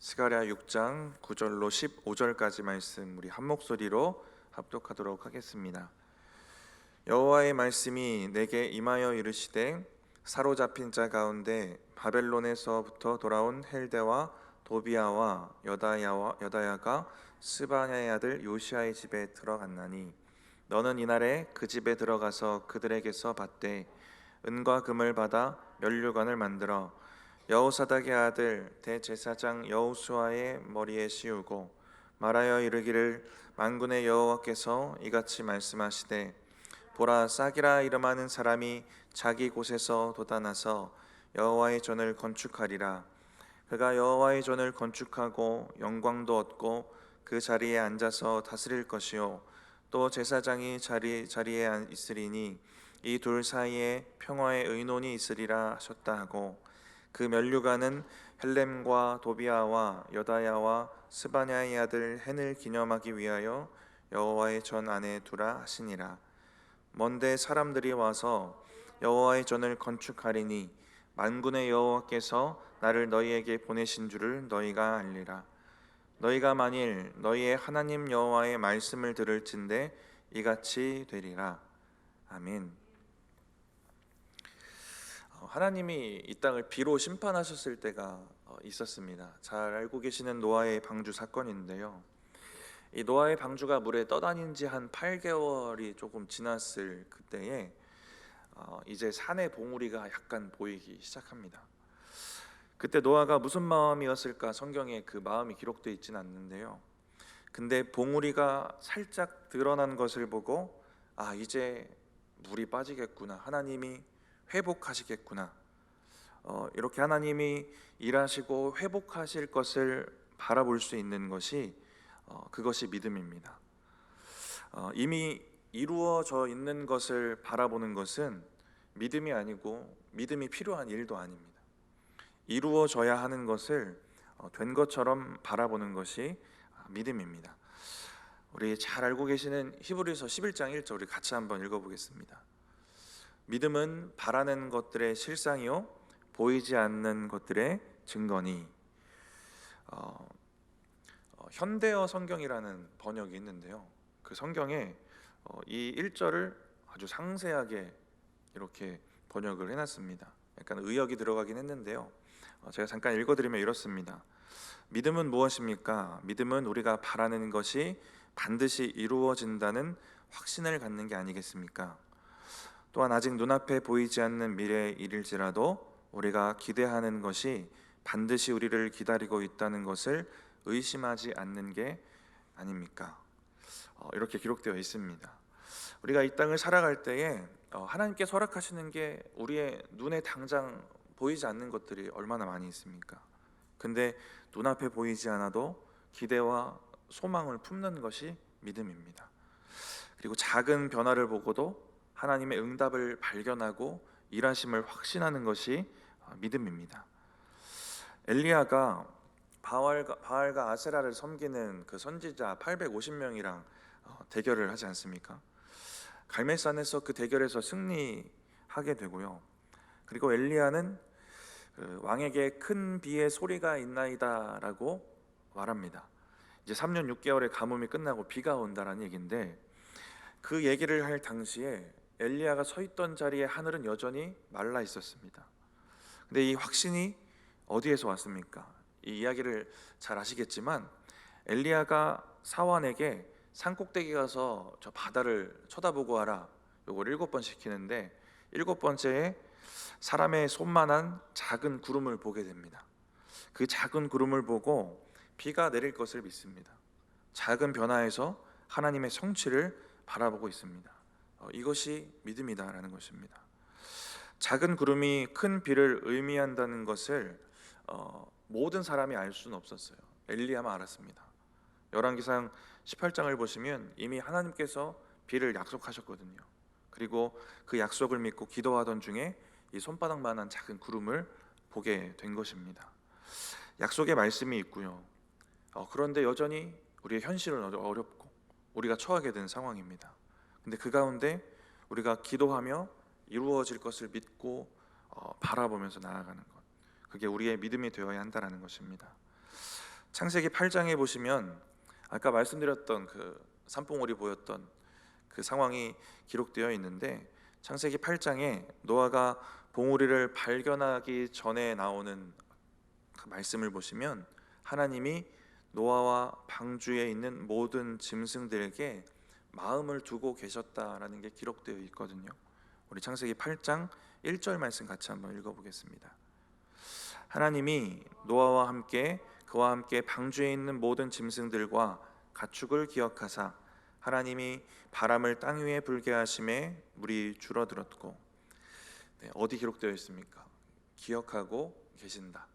스가랴 6장 9절로 15절까지 말씀 우리 한 목소리로 합독하도록 하겠습니다. 여호와의 말씀이 내게 임하여 이르시되 사로잡힌 자 가운데 바벨론에서부터 돌아온 헬데와 도비아와 여다야가 스바냐의 아들 요시아의 집에 들어갔나니 너는 이날에 그 집에 들어가서 그들에게서 받되 은과 금을 받아 면류관을 만들어 여호사닥의 아들 대제사장 여호수아의 머리에 씌우고 말하여 이르기를 만군의 여호와께서 이같이 말씀하시되 보라, 싹이라 이름하는 사람이 자기 곳에서 돋아나서 여호와의 전을 건축하리라. 그가 여호와의 전을 건축하고 영광도 얻고 그 자리에 앉아서 다스릴 것이요 또 제사장이 자리에 있으리니 이 둘 사이에 평화의 의논이 있으리라 하셨다 하고, 그 면류관은 헬렘과 도비아와 여다야와 스바냐의 아들 헨을 기념하기 위하여 여호와의 전 안에 두라 하시니라. 먼데 사람들이 와서 여호와의 전을 건축하리니 만군의 여호와께서 나를 너희에게 보내신 줄을 너희가 알리라. 너희가 만일 너희의 하나님 여호와의 말씀을 들을진대 이같이 되리라. 아멘. 하나님이 이 땅을 비로 심판하셨을 때가 있었습니다. 잘 알고 계시는 노아의 방주 사건인데요, 이 노아의 방주가 물에 떠다닌 지 한 8개월이 조금 지났을 그때에 이제 산의 봉우리가 약간 보이기 시작합니다. 그때 노아가 무슨 마음이었을까 성경에 그 마음이 기록되어 있지는 않는데요, 근데 봉우리가 살짝 드러난 것을 보고 이제 물이 빠지겠구나, 하나님이 회복하시겠구나, 이렇게 하나님이 일하시고 회복하실 것을 바라볼 수 있는 것이 그것이 믿음입니다. 이미 이루어져 있는 것을 바라보는 것은 믿음이 아니고 믿음이 필요한 일도 아닙니다. 이루어져야 하는 것을 된 것처럼 바라보는 것이 믿음입니다. 우리 잘 알고 계시는 히브리서 11장 1절 우리 같이 한번 읽어보겠습니다. 믿음은 바라는 것들의 실상이요 보이지 않는 것들의 증거니. 현대어 성경이라는 번역이 있는데요, 그 성경에 이 1절을 아주 상세하게 이렇게 번역을 해놨습니다. 약간 의역이 들어가긴 했는데요, 제가 잠깐 읽어드리면 이렇습니다. 믿음은 무엇입니까? 믿음은 우리가 바라는 것이 반드시 이루어진다는 확신을 갖는 게 아니겠습니까? 또한 아직 눈앞에 보이지 않는 미래의 일일지라도 우리가 기대하는 것이 반드시 우리를 기다리고 있다는 것을 의심하지 않는 게 아닙니까? 이렇게 기록되어 있습니다. 우리가 이 땅을 살아갈 때에 하나님께서 허락하시는 게 우리의 눈에 당장 보이지 않는 것들이 얼마나 많이 있습니까? 근데 눈앞에 보이지 않아도 기대와 소망을 품는 것이 믿음입니다. 그리고 작은 변화를 보고도 하나님의 응답을 발견하고 일하심을 확신하는 것이 믿음입니다. 엘리야가 바알과 아세라를 섬기는 그 선지자 850명이랑 대결을 하지 않습니까? 갈멜산에서 그 대결에서 승리하게 되고요, 그리고 엘리야는 왕에게 큰 비의 소리가 있나이다 라고 말합니다. 이제 3년 6개월의 가뭄이 끝나고 비가 온다라는 얘기인데, 그 얘기를 할 당시에 엘리야가 서 있던 자리에 하늘은 여전히 말라 있었습니다. 근데 이 확신이 어디에서 왔습니까? 이 이야기를 잘 아시겠지만 엘리야가 사환에게 산꼭대기 가서 저 바다를 쳐다보고 와라, 요걸 7번 시키는데 7번째에 사람의 손만한 작은 구름을 보게 됩니다. 그 작은 구름을 보고 비가 내릴 것을 믿습니다. 작은 변화에서 하나님의 성취를 바라보고 있습니다. 이것이 믿음이다라는 것입니다. 작은 구름이 큰 비를 의미한다는 것을 모든 사람이 알 수는 없었어요. 엘리야만 알았습니다. 열왕기상 18장을 보시면 이미 하나님께서 비를 약속하셨거든요. 그리고 그 약속을 믿고 기도하던 중에 이 손바닥만한 작은 구름을 보게 된 것입니다. 약속의 말씀이 있고요, 그런데 여전히 우리의 현실은 어렵고 우리가 처하게 된 상황입니다. 근데 그 가운데 우리가 기도하며 이루어질 것을 믿고 바라보면서 나아가는 것, 그게 우리의 믿음이 되어야 한다는 것입니다. 창세기 8장에 보시면 아까 말씀드렸던 그 산봉우리 보였던 그 상황이 기록되어 있는데, 창세기 8장에 노아가 봉우리를 발견하기 전에 나오는 그 말씀을 보시면 하나님이 노아와 방주에 있는 모든 짐승들에게 마음을 두고 계셨다라는 게 기록되어 있거든요. 우리 창세기 8장 1절 말씀 같이 한번 읽어보겠습니다. 하나님이 노아와 함께 그와 함께 방주에 있는 모든 짐승들과 가축을 기억하사 하나님이 바람을 땅 위에 불게 하심에 물이 줄어들었고. 어디 기록되어 있습니까? 기억하고 계신다.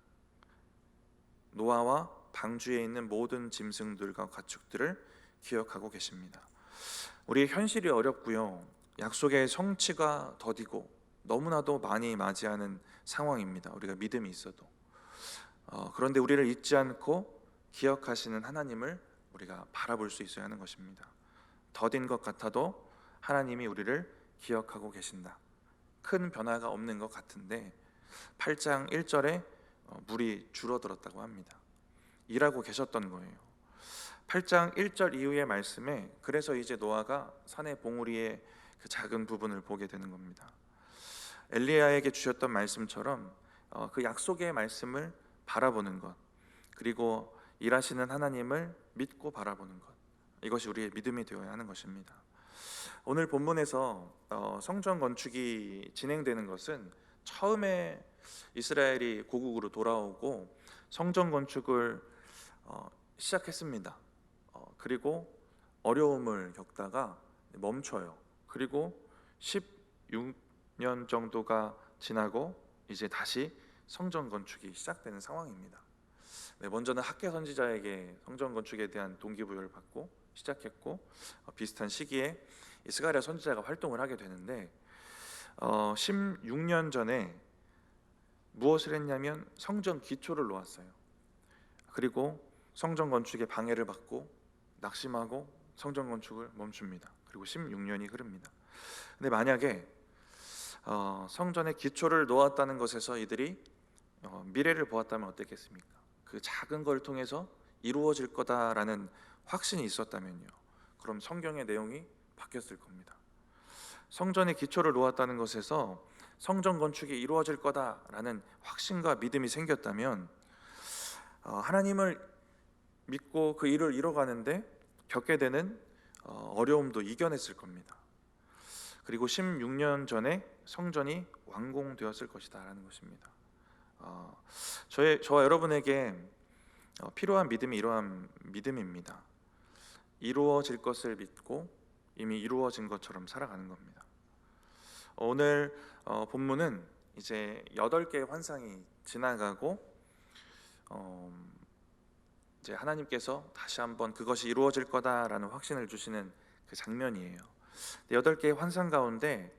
노아와 방주에 있는 모든 짐승들과 가축들을 기억하고 계십니다. 우리의 현실이 어렵고요, 약속의 성취가 더디고 너무나도 많이 맞이하는 상황입니다. 우리가 믿음이 있어도. 그런데 우리를 잊지 않고 기억하시는 하나님을 우리가 바라볼 수 있어야 하는 것입니다. 더딘 것 같아도 하나님이 우리를 기억하고 계신다. 큰 변화가 없는 것 같은데 8장 1절에 물이 줄어들었다고 합니다. 일하고 계셨던 거예요. 8장 1절 이후의 말씀에 그래서 이제 노아가 산의 봉우리의 그 작은 부분을 보게 되는 겁니다. 엘리야에게 주셨던 말씀처럼 그 약속의 말씀을 바라보는 것, 그리고 일하시는 하나님을 믿고 바라보는 것, 이것이 우리의 믿음이 되어야 하는 것입니다. 오늘 본문에서 성전 건축이 진행되는 것은 처음에 이스라엘이 고국으로 돌아오고 성전 건축을 시작했습니다. 그리고 어려움을 겪다가 멈춰요. 그리고 16년 정도가 지나고 이제 다시 성전 건축이 시작되는 상황입니다. 먼저는 학개 선지자에게 성전 건축에 대한 동기부여를 받고 시작했고, 비슷한 시기에 스가랴 선지자가 활동을 하게 되는데 16년 전에 무엇을 했냐면 성전 기초를 놓았어요. 그리고 성전 건축에 방해를 받고 낙심하고 성전 건축을 멈춥니다. 그리고 16년이 흐릅니다. 근데 만약에 성전의 기초를 놓았다는 것에서 이들이 미래를 보았다면 어땠겠습니까? 그 작은 걸 통해서 이루어질 거다라는 확신이 있었다면요, 그럼 성경의 내용이 바뀌었을 겁니다. 성전의 기초를 놓았다는 것에서 성전 건축이 이루어질 거다라는 확신과 믿음이 생겼다면 하나님을 믿고 그 일을 이뤄가는데 겪게 되는 어려움도 이겨냈을 겁니다. 그리고 16년 전에 성전이 완공되었을 것이다라는 것입니다. 저와 여러분에게 필요한 믿음이 이러한 믿음입니다. 이루어질 것을 믿고 이미 이루어진 것처럼 살아가는 겁니다. 오늘 본문은 이제 8개의 환상이 지나가고 이제 하나님께서 다시 한번 그것이 이루어질 거다라는 확신을 주시는 그 장면이에요. 8개의 환상 가운데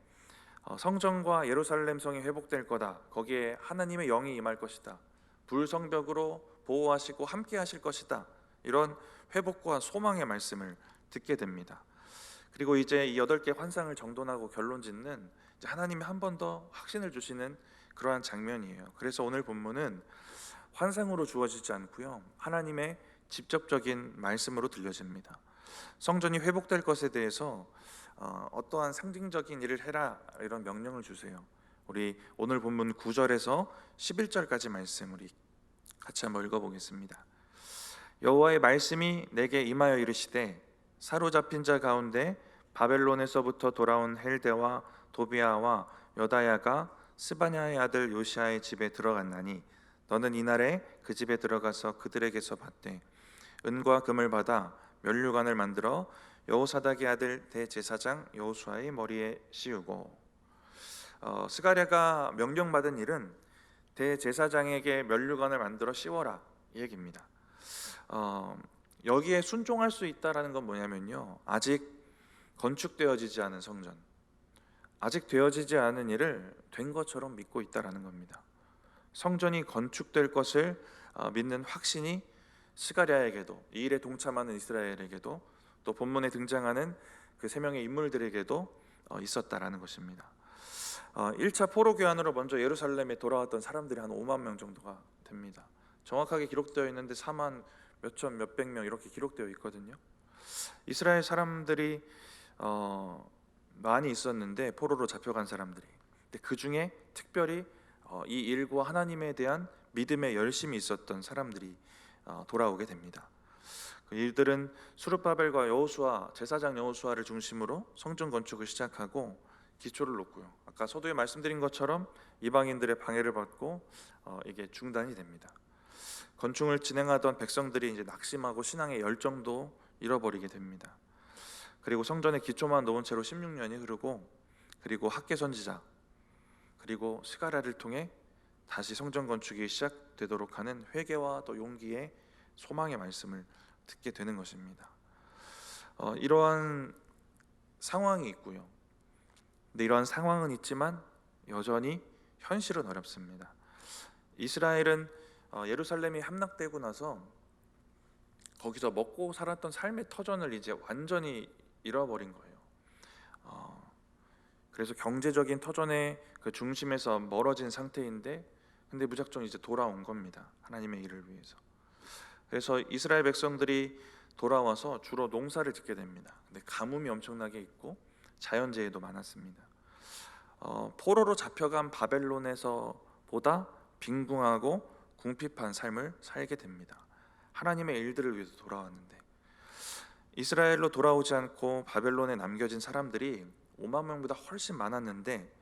성전과 예루살렘 성이 회복될 거다, 거기에 하나님의 영이 임할 것이다, 불성벽으로 보호하시고 함께 하실 것이다, 이런 회복과 소망의 말씀을 듣게 됩니다. 그리고 이제 이 8개 환상을 정돈하고 결론 짓는 하나님이 한 번 더 확신을 주시는 그러한 장면이에요. 그래서 오늘 본문은 환상으로 주어지지 않고요, 하나님의 직접적인 말씀으로 들려집니다. 성전이 회복될 것에 대해서 어떠한 상징적인 일을 해라, 이런 명령을 주세요. 우리 오늘 본문 9절에서 11절까지 말씀 우리 같이 한번 읽어보겠습니다. 여호와의 말씀이 내게 임하여 이르시되 사로잡힌 자 가운데 바벨론에서부터 돌아온 헬데와 도비아와 여다야가 스바냐의 아들 요시아의 집에 들어갔나니 너는 이날에 그 집에 들어가서 그들에게서 받되 은과 금을 받아 면류관을 만들어 여호사닥의 아들 대제사장 여호수아의 머리에 씌우고. 스가랴가 명령받은 일은 대제사장에게 면류관을 만들어 씌워라, 이 얘기입니다. 여기에 순종할 수 있다라는 건 뭐냐면요, 아직 건축되어지지 않은 성전, 아직 되어지지 않은 일을 된 것처럼 믿고 있다라는 겁니다. 성전이 건축될 것을 믿는 확신이 스가랴에게도, 이 일에 동참하는 이스라엘에게도, 또 본문에 등장하는 그 3명의 인물들에게도 있었다라는 것입니다. 1차 포로 교환으로 먼저 예루살렘에 돌아왔던 사람들이 한 5만 명 정도가 됩니다. 정확하게 기록되어 있는데 4만 몇천 몇백 명 이렇게 기록되어 있거든요. 이스라엘 사람들이 많이 있었는데, 포로로 잡혀간 사람들이. 근데 그 중에 특별히 이 일과 하나님에 대한 믿음에 열심히 있었던 사람들이 돌아오게 됩니다. 그 일들은 수르바벨과 여호수아, 제사장 여호수아를 중심으로 성전 건축을 시작하고 기초를 놓고요. 아까 서두에 말씀드린 것처럼 이방인들의 방해를 받고 이게 중단이 됩니다. 건축을 진행하던 백성들이 이제 낙심하고 신앙의 열정도 잃어버리게 됩니다. 그리고 성전의 기초만 놓은 채로 16년이 흐르고, 그리고 학개 선지자, 그리고 스가랴를 통해 다시 성전 건축이 시작되도록 하는 회개와 또 용기의 소망의 말씀을 듣게 되는 것입니다. 이러한 상황이 있고요. 근데 이러한 상황은 있지만 여전히 현실은 어렵습니다. 이스라엘은 예루살렘이 함락되고 나서 거기서 먹고 살았던 삶의 터전을 이제 완전히 잃어버린 거예요. 그래서 경제적인 터전의 그 중심에서 멀어진 상태인데, 근데 무작정 이제 돌아온 겁니다. 하나님의 일을 위해서. 그래서 이스라엘 백성들이 돌아와서 주로 농사를 짓게 됩니다. 근데 가뭄이 엄청나게 있고 자연재해도 많았습니다. 포로로 잡혀간 바벨론에서 보다 빈궁하고 궁핍한 삶을 살게 됩니다. 하나님의 일들을 위해서 돌아왔는데, 이스라엘로 돌아오지 않고 바벨론에 남겨진 사람들이 5만 명보다 훨씬 많았는데,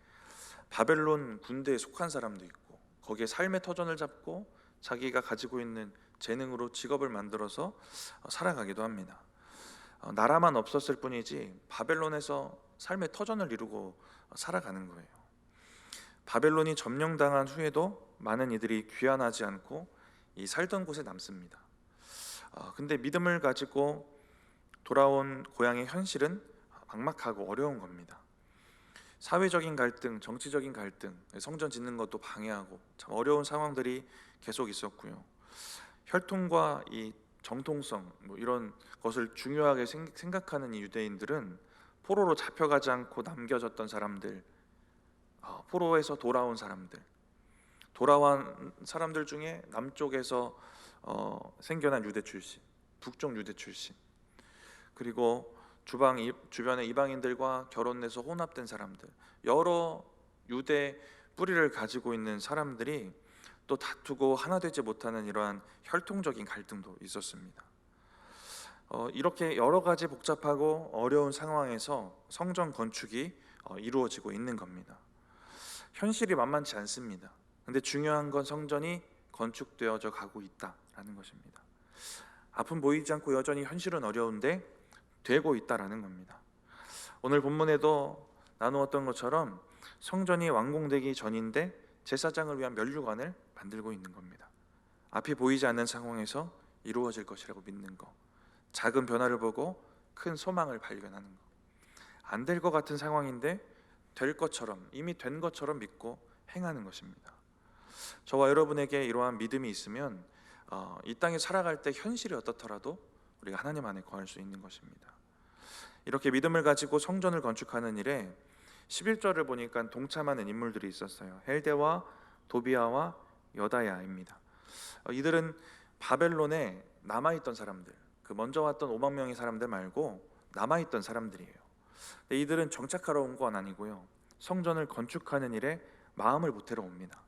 바벨론 군대에 속한 사람도 있고 거기에 삶의 터전을 잡고 자기가 가지고 있는 재능으로 직업을 만들어서 살아가기도 합니다. 나라만 없었을 뿐이지 바벨론에서 삶의 터전을 이루고 살아가는 거예요. 바벨론이 점령당한 후에도 많은 이들이 귀환하지 않고 이 살던 곳에 남습니다. 근데 믿음을 가지고 돌아온 고향의 현실은 막막하고 어려운 겁니다. 사회적인 갈등, 정치적인 갈등, 성전 짓는 것도 방해하고 참 어려운 상황들이 계속 있었고요. 혈통과 이 정통성 이런 것을 중요하게 생각하는 이 유대인들은 포로로 잡혀가지 않고 남겨졌던 사람들, 포로에서 돌아온 사람들, 돌아온 사람들 중에 남쪽에서 생겨난 유대 출신, 북쪽 유대 출신, 그리고 주변의 이방인들과 결혼해서 혼합된 사람들, 여러 유대 뿌리를 가지고 있는 사람들이 또 다투고 하나 되지 못하는 이러한 혈통적인 갈등도 있었습니다. 이렇게 여러 가지 복잡하고 어려운 상황에서 성전 건축이 이루어지고 있는 겁니다. 현실이 만만치 않습니다. 근데 중요한 건 성전이 건축되어져 가고 있다라는 것입니다. 앞은 보이지 않고 여전히 현실은 어려운데 되고 있다라는 겁니다. 오늘 본문에도 나누었던 것처럼 성전이 완공되기 전인데 제사장을 위한 면류관을 만들고 있는 겁니다. 앞이 보이지 않는 상황에서 이루어질 것이라고 믿는 것, 작은 변화를 보고 큰 소망을 발견하는 것, 안 될 것 같은 상황인데 될 것처럼, 이미 된 것처럼 믿고 행하는 것입니다. 저와 여러분에게 이러한 믿음이 있으면 이 땅에 살아갈 때 현실이 어떻더라도 우리가 하나님 안에 거할 수 있는 것입니다. 이렇게 믿음을 가지고 성전을 건축하는 일에 11절을 보니까 동참하는 인물들이 있었어요. 헬데와 도비아와 여다야입니다. 이들은 바벨론에 남아있던 사람들, 그 먼저 왔던 5만 명의 사람들 말고 남아있던 사람들이에요. 근데 이들은 정착하러 온 건 아니고요, 성전을 건축하는 일에 마음을 보태러 옵니다.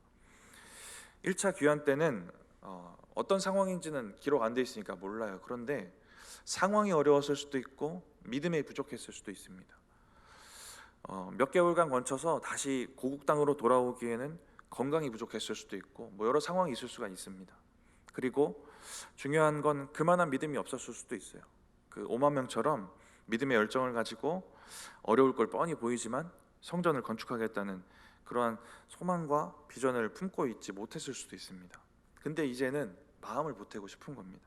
1차 귀환 때는 어떤 상황인지는 기록 안 돼 있으니까 몰라요. 그런데 상황이 어려웠을 수도 있고 믿음이 부족했을 수도 있습니다. 몇 개월간 걸쳐서 다시 고국 땅으로 돌아오기에는 건강이 부족했을 수도 있고 여러 상황이 있을 수가 있습니다. 그리고 중요한 건 그만한 믿음이 없었을 수도 있어요. 그 5만 명처럼 믿음의 열정을 가지고 어려울 걸 뻔히 보이지만 성전을 건축하겠다는 그러한 소망과 비전을 품고 있지 못했을 수도 있습니다. 근데 이제는 마음을 보태고 싶은 겁니다.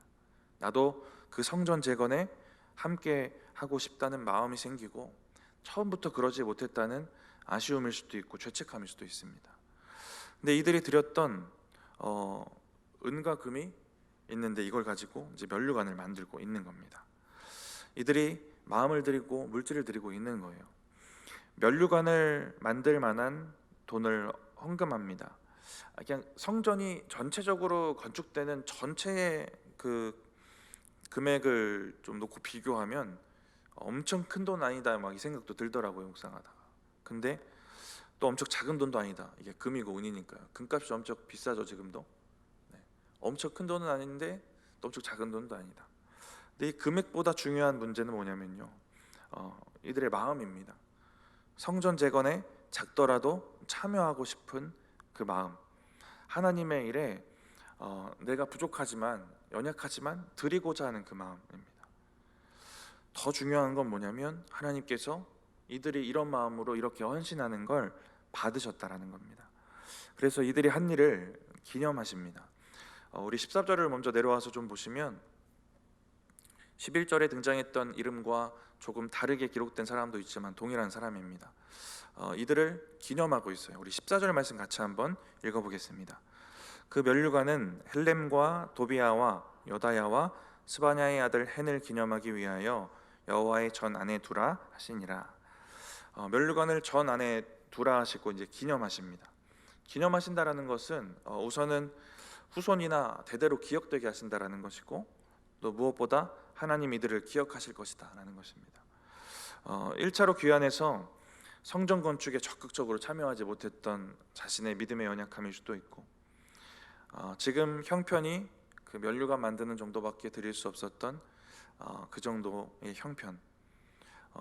나도 그 성전 재건에 함께 하고 싶다는 마음이 생기고 처음부터 그러지 못했다는 아쉬움일 수도 있고 죄책감일 수도 있습니다. 근데 이들이 드렸던 은과 금이 있는데 이걸 가지고 이제 면류관을 만들고 있는 겁니다. 이들이 마음을 들이고 물질을 들이고 있는 거예요. 면류관을 만들 만한 돈을 헌금합니다. 그냥 성전이 전체적으로 건축되는 전체의 그 금액을 좀 놓고 비교하면 엄청 큰 돈 아니다 막 이 생각도 들더라고요, 묵상하다가. 근데 또 엄청 작은 돈도 아니다. 이게 금이고 은이니까요. 금값이 엄청 비싸죠, 지금도. 네. 엄청 큰 돈은 아닌데 또 엄청 작은 돈도 아니다. 근데 이 금액보다 중요한 문제는 뭐냐면요, 이들의 마음입니다. 성전 재건에 작더라도 참여하고 싶은 그 마음, 하나님의 일에 내가 부족하지만 연약하지만 드리고자 하는 그 마음입니다. 더 중요한 건 뭐냐면 하나님께서 이들이 이런 마음으로 이렇게 헌신하는 걸 받으셨다라는 겁니다. 그래서 이들이 한 일을 기념하십니다. 우리 13절을 먼저 내려와서 좀 보시면 11절에 등장했던 이름과 조금 다르게 기록된 사람도 있지만 동일한 사람입니다. 이들을 기념하고 있어요. 우리 14절 말씀 같이 한번 읽어보겠습니다. 그 면류관은 헬렘과 도비아와 여다야와 스바냐의 아들 헨을 기념하기 위하여 여호와의 전 안에 두라 하시니라. 면류관을 전 안에 두라 하시고 이제 기념하십니다. 기념하신다라는 것은 우선은 후손이나 대대로 기억되게 하신다라는 것이고, 또 무엇보다 하나님 이들을 기억하실 것이다라는 것입니다. 1차로 귀환해서 성전 건축에 적극적으로 참여하지 못했던 자신의 믿음의 연약함일 수도 있고, 지금 형편이 그 면류관 만드는 정도밖에 드릴 수 없었던 그 정도의 형편,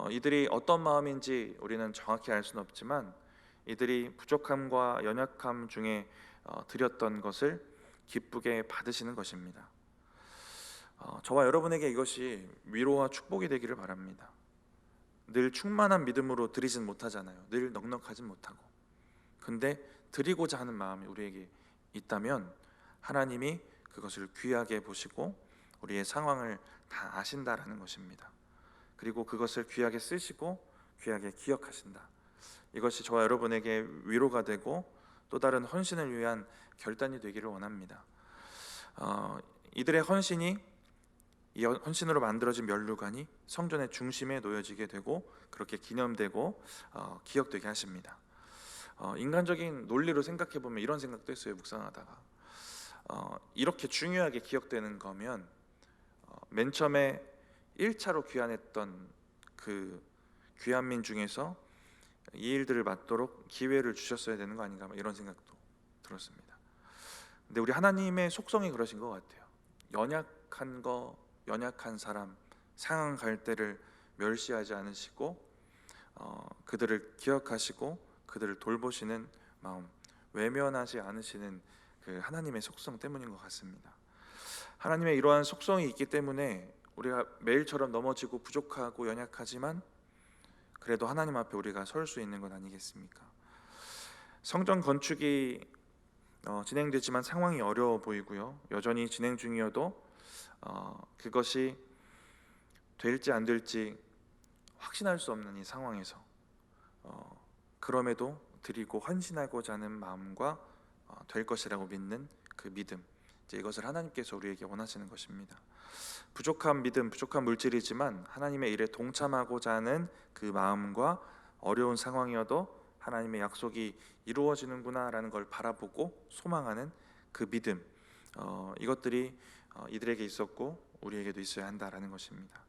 이들이 어떤 마음인지 우리는 정확히 알 수는 없지만 이들이 부족함과 연약함 중에 드렸던 것을 기쁘게 받으시는 것입니다. 저와 여러분에게 이것이 위로와 축복이 되기를 바랍니다. 늘 충만한 믿음으로 드리진 못하잖아요. 늘 넉넉하진 못하고. 근데 드리고자 하는 마음이 우리에게 있다면 하나님이 그것을 귀하게 보시고 우리의 상황을 다 아신다라는 것입니다. 그리고 그것을 귀하게 쓰시고 귀하게 기억하신다. 이것이 저와 여러분에게 위로가 되고 또 다른 헌신을 위한 결단이 되기를 원합니다. 이들의 헌신이, 이 헌신으로 만들어진 면류관이 성전의 중심에 놓여지게 되고 그렇게 기념되고 기억되게 하십니다. 인간적인 논리로 생각해 보면 이런 생각도 했어요, 묵상하다가. 이렇게 중요하게 기억되는 거면 맨 처음에 1차로 귀환했던 그 귀환민 중에서 이 일들을 맡도록 기회를 주셨어야 되는 거 아닌가, 이런 생각도 들었습니다. 근데 우리 하나님의 속성이 그러신 것 같아요. 연약한 사람, 상한 갈대를 멸시하지 않으시고 그들을 기억하시고 그들을 돌보시는 마음, 외면하지 않으시는 그 하나님의 속성 때문인 것 같습니다. 하나님의 이러한 속성이 있기 때문에 우리가 매일처럼 넘어지고 부족하고 연약하지만 그래도 하나님 앞에 우리가 설 수 있는 것 아니겠습니까? 성전 건축이 진행되지만 상황이 어려워 보이고요, 여전히 진행 중이어도 그것이 될지 안 될지 확신할 수 없는 이 상황에서 그럼에도 드리고 헌신하고자 하는 마음과 될 것이라고 믿는 그 믿음, 이제 이것을 하나님께서 우리에게 원하시는 것입니다. 부족한 믿음, 부족한 물질이지만 하나님의 일에 동참하고자 하는 그 마음과 어려운 상황이어도 하나님의 약속이 이루어지는구나라는 걸 바라보고 소망하는 그 믿음, 이것들이 이들에게 있었고 우리에게도 있어야 한다라는 것입니다.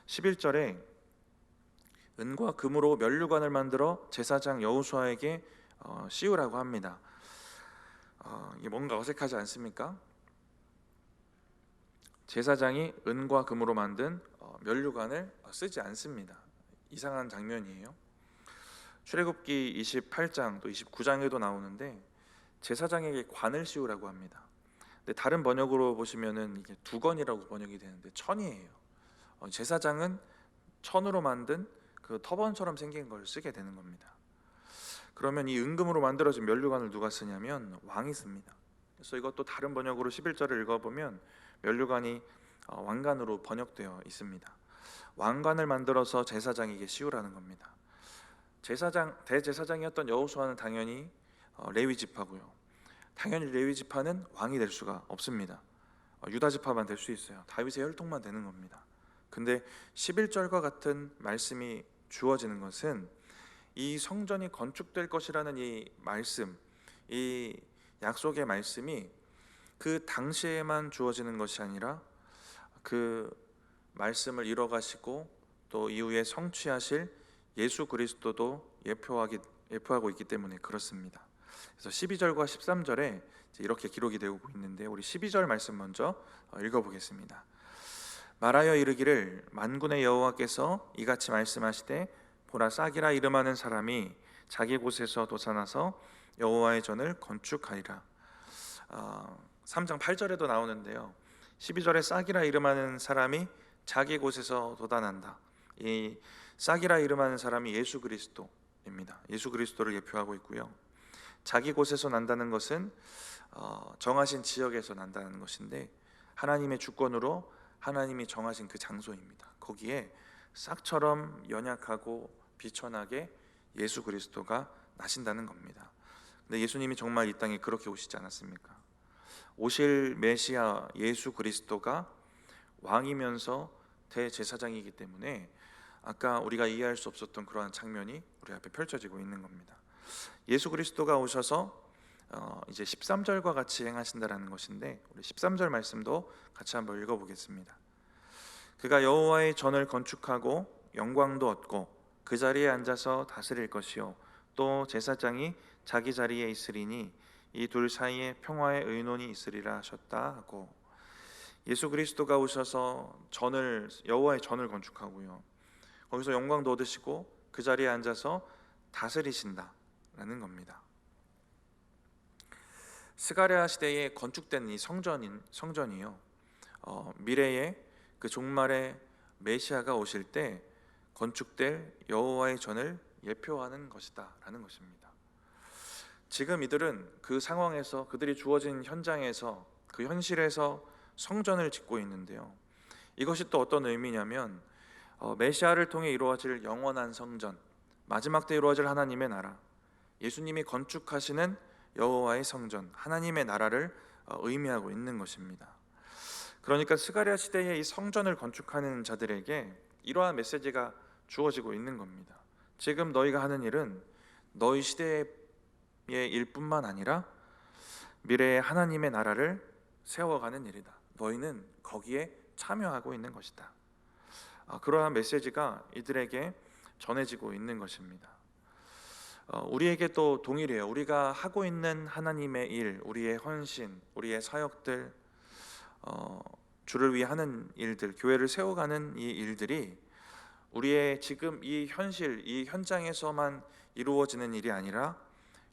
11절에 은과 금으로 면류관을 만들어 제사장 여호수아에게 씌우라고 합니다. 이게 뭔가 어색하지 않습니까? 제사장이 은과 금으로 만든 면류관을 쓰지 않습니다. 이상한 장면이에요. 출애굽기 28장 또 29장에도 나오는데 제사장에게 관을 씌우라고 합니다. 근데 다른 번역으로 보시면은 이게 두건이라고 번역이 되는데 천이에요. 제사장은 천으로 만든 그 터번처럼 생긴 걸 쓰게 되는 겁니다. 그러면 이 은금으로 만들어진 면류관을 누가 쓰냐면 왕이 씁니다. 그래서 이것도 다른 번역으로 11절을 읽어보면 면류관이 왕관으로 번역되어 있습니다. 왕관을 만들어서 제사장에게 씌우라는 겁니다. 대제사장이었던 여호수아는 당연히 레위 지파고요. 당연히 레위 지파는 왕이 될 수가 없습니다. 유다 지파만 될 수 있어요. 다윗의 혈통만 되는 겁니다. 근데 11절과 같은 말씀이 주어지는 것은 이 성전이 건축될 것이라는 이 말씀, 이 약속의 말씀이 그 당시에만 주어지는 것이 아니라 그 말씀을 이뤄가시고 또 이후에 성취하실 예수 그리스도도 예표하고 있기 때문에 그렇습니다. 그래서 12절과 13절에 이렇게 기록이 되고 있는데, 우리 12절 말씀 먼저 읽어보겠습니다. 말하여 이르기를 만군의 여호와께서 이같이 말씀하시되 보라, 싹이라 이름하는 사람이 자기 곳에서 솟아나서 여호와의 전을 건축하리라. 3장 8절에도 나오는데요, 12절에 싹이라 이름하는 사람이 자기 곳에서 돋아난다. 이 싹이라 이름하는 사람이 예수 그리스도입니다. 예수 그리스도를 예표하고 있고요. 자기 곳에서 난다는 것은 정하신 지역에서 난다는 것인데, 하나님의 주권으로 하나님이 정하신 그 장소입니다. 거기에 싹처럼 연약하고 비천하게 예수 그리스도가 나신다는 겁니다. 근데 예수님이 정말 이 땅에 그렇게 오시지 않았습니까? 오실 메시아 예수 그리스도가 왕이면서 대제사장이기 때문에 아까 우리가 이해할 수 없었던 그러한 장면이 우리 앞에 펼쳐지고 있는 겁니다. 예수 그리스도가 오셔서 이제 13절과 같이 행하신다라는 것인데, 우리 13절 말씀도 같이 한번 읽어보겠습니다. 그가 여호와의 전을 건축하고 영광도 얻고 그 자리에 앉아서 다스릴 것이요 또 제사장이 자기 자리에 있으리니 이 둘 사이에 평화의 의논이 있으리라 하셨다 하고, 예수 그리스도가 오셔서 여호와의 전을 건축하고요, 거기서 영광도 얻으시고 그 자리에 앉아서 다스리신다라는 겁니다. 스가랴 시대에 건축된 이 성전이요, 미래에 그 종말의 메시아가 오실 때 건축될 여호와의 전을 예표하는 것이다라는 것입니다. 지금 이들은 그 상황에서, 그들이 주어진 현장에서, 그 현실에서 성전을 짓고 있는데요, 이것이 또 어떤 의미냐면 메시아를 통해 이루어질 영원한 성전, 마지막 때 이루어질 하나님의 나라, 예수님이 건축하시는 여호와의 성전, 하나님의 나라를 의미하고 있는 것입니다. 그러니까 스가랴 시대에 이 성전을 건축하는 자들에게 이러한 메시지가 주어지고 있는 겁니다. 지금 너희가 하는 일은 너희 시대의 일뿐만 아니라 미래의 하나님의 나라를 세워가는 일이다. 너희는 거기에 참여하고 있는 것이다. 그러한 메시지가 이들에게 전해지고 있는 것입니다. 우리에게 또 동일해요. 우리가 하고 있는 하나님의 일, 우리의 헌신, 우리의 사역들, 주를 위해 하는 일들, 교회를 세워가는 이 일들이 우리의 지금 이 현실, 이 현장에서만 이루어지는 일이 아니라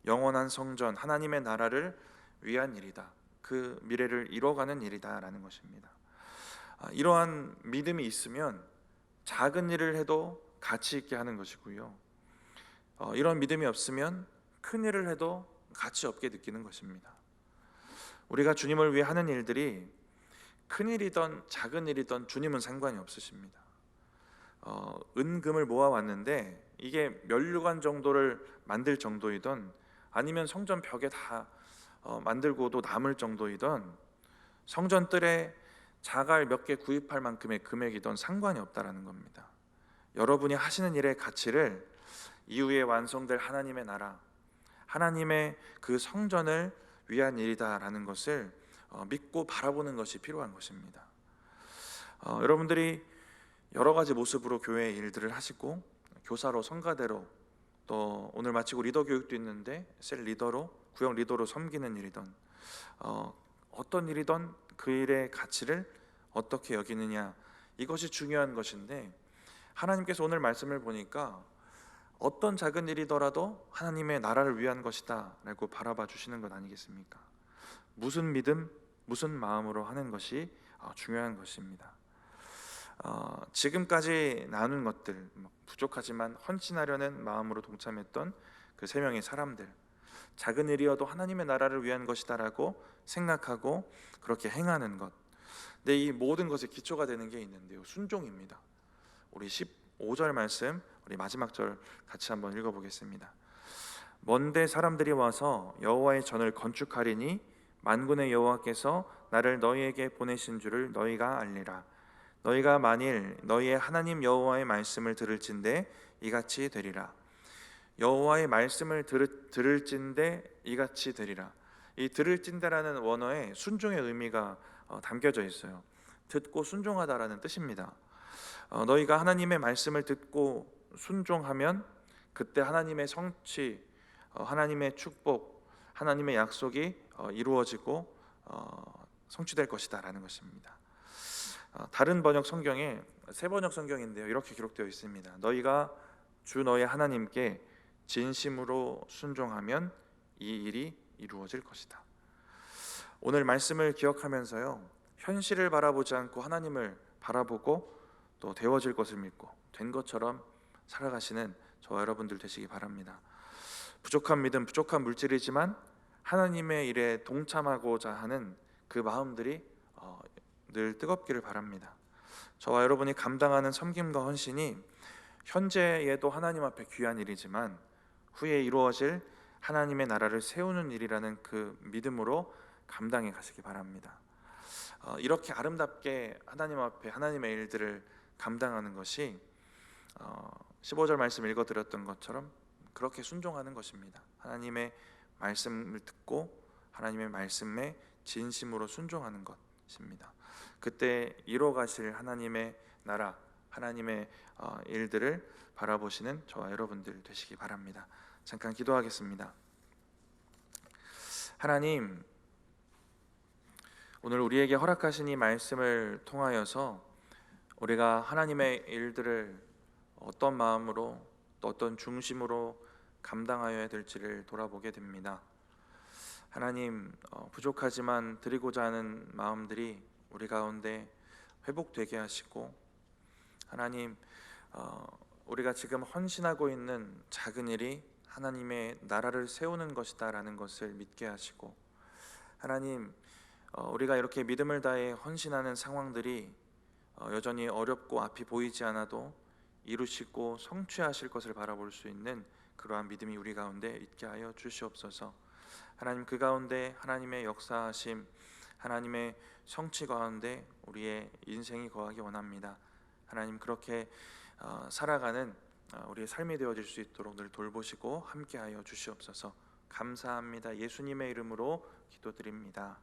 영원한 성전, 하나님의 나라를 위한 일이다. 그 미래를 이뤄가는 일이다라는 것입니다. 이러한 믿음이 있으면 작은 일을 해도 가치 있게 하는 것이고요, 이런 믿음이 없으면 큰 일을 해도 가치 없게 느끼는 것입니다. 우리가 주님을 위해 하는 일들이 큰 일이든 작은 일이든 주님은 상관이 없으십니다. 은금을 모아왔는데 이게 면류관 정도를 만들 정도이든, 아니면 성전 벽에 다 만들고도 남을 정도이든, 성전 뜰에 자갈 몇 개 구입할 만큼의 금액이든 상관이 없다라는 겁니다. 여러분이 하시는 일의 가치를 이후에 완성될 하나님의 나라, 하나님의 그 성전을 위한 일이다라는 것을 믿고 바라보는 것이 필요한 것입니다. 여러분들이 여러 가지 모습으로 교회의 일들을 하시고, 교사로, 성가대로, 또 오늘 마치고 리더 교육도 있는데 셀 리더로, 구역 리더로 섬기는 일이든, 어떤 일이든 그 일의 가치를 어떻게 여기느냐, 이것이 중요한 것인데, 하나님께서 오늘 말씀을 보니까 어떤 작은 일이더라도 하나님의 나라를 위한 것이다 라고 바라봐 주시는 것 아니겠습니까? 무슨 믿음, 무슨 마음으로 하는 것이 중요한 것입니다. 지금까지 나눈 것들, 부족하지만 헌신하려는 마음으로 동참했던 그 3명의 사람들, 작은 일이어도 하나님의 나라를 위한 것이다라고 생각하고 그렇게 행하는 것. 근데 이 모든 것의 기초가 되는 게 있는데요, 순종입니다. 우리 15절 말씀, 우리 마지막 절 같이 한번 읽어보겠습니다. 먼데 사람들이 와서 여호와의 전을 건축하리니 만군의 여호와께서 나를 너희에게 보내신 줄을 너희가 알리라. 너희가 만일 너희의 하나님 여호와의 말씀을 들을진대 이같이 되리라. 여호와의 말씀을 들을진대 이같이 되리라. 이 들을진대라는 원어에 순종의 의미가 담겨져 있어요. 듣고 순종하다라는 뜻입니다. 너희가 하나님의 말씀을 듣고 순종하면 그때 하나님의 성취, 하나님의 축복, 하나님의 약속이 이루어지고 성취될 것이다라는 것입니다. 다른 번역 성경에 새 번역 성경인데요, 이렇게 기록되어 있습니다. 너희가 주 너희 하나님께 진심으로 순종하면 이 일이 이루어질 것이다. 오늘 말씀을 기억하면서요, 현실을 바라보지 않고 하나님을 바라보고 또 되어질 것을 믿고 된 것처럼 살아가시는 저와 여러분들 되시기 바랍니다. 부족한 믿음, 부족한 물질이지만 하나님의 일에 동참하고자 하는 그 마음들이 늘 뜨겁기를 바랍니다. 저와 여러분이 감당하는 섬김과 헌신이 현재에도 하나님 앞에 귀한 일이지만 후에 이루어질 하나님의 나라를 세우는 일이라는 그 믿음으로 감당해 가시기 바랍니다. 이렇게 아름답게 하나님 앞에 하나님의 일들을 감당하는 것이 15절 말씀 읽어드렸던 것처럼 그렇게 순종하는 것입니다. 하나님의 말씀을 듣고 하나님의 말씀에 진심으로 순종하는 것입니다. 그때 이뤄가실 하나님의 나라, 하나님의 일들을 바라보시는 저와 여러분들 되시기 바랍니다. 잠깐 기도하겠습니다. 하나님, 오늘 우리에게 허락하신 이 말씀을 통하여서 우리가 하나님의 일들을 어떤 마음으로 또 어떤 중심으로 감당하여야 될지를 돌아보게 됩니다. 하나님, 부족하지만 드리고자 하는 마음들이 우리 가운데 회복되게 하시고, 하나님, 우리가 지금 헌신하고 있는 작은 일이 하나님의 나라를 세우는 것이다 라는 것을 믿게 하시고, 하나님, 우리가 이렇게 믿음을 다해 헌신하는 상황들이 여전히 어렵고 앞이 보이지 않아도 이루시고 성취하실 것을 바라볼 수 있는 그러한 믿음이 우리 가운데 있게 하여 주시옵소서. 하나님, 그 가운데 하나님의 역사하심, 하나님의 성취 가운데 우리의 인생이 거하기 원합니다. 하나님, 그렇게 살아가는 우리의 삶이 되어질 수 있도록 늘 돌보시고 함께하여 주시옵소서. 감사합니다. 예수님의 이름으로 기도드립니다.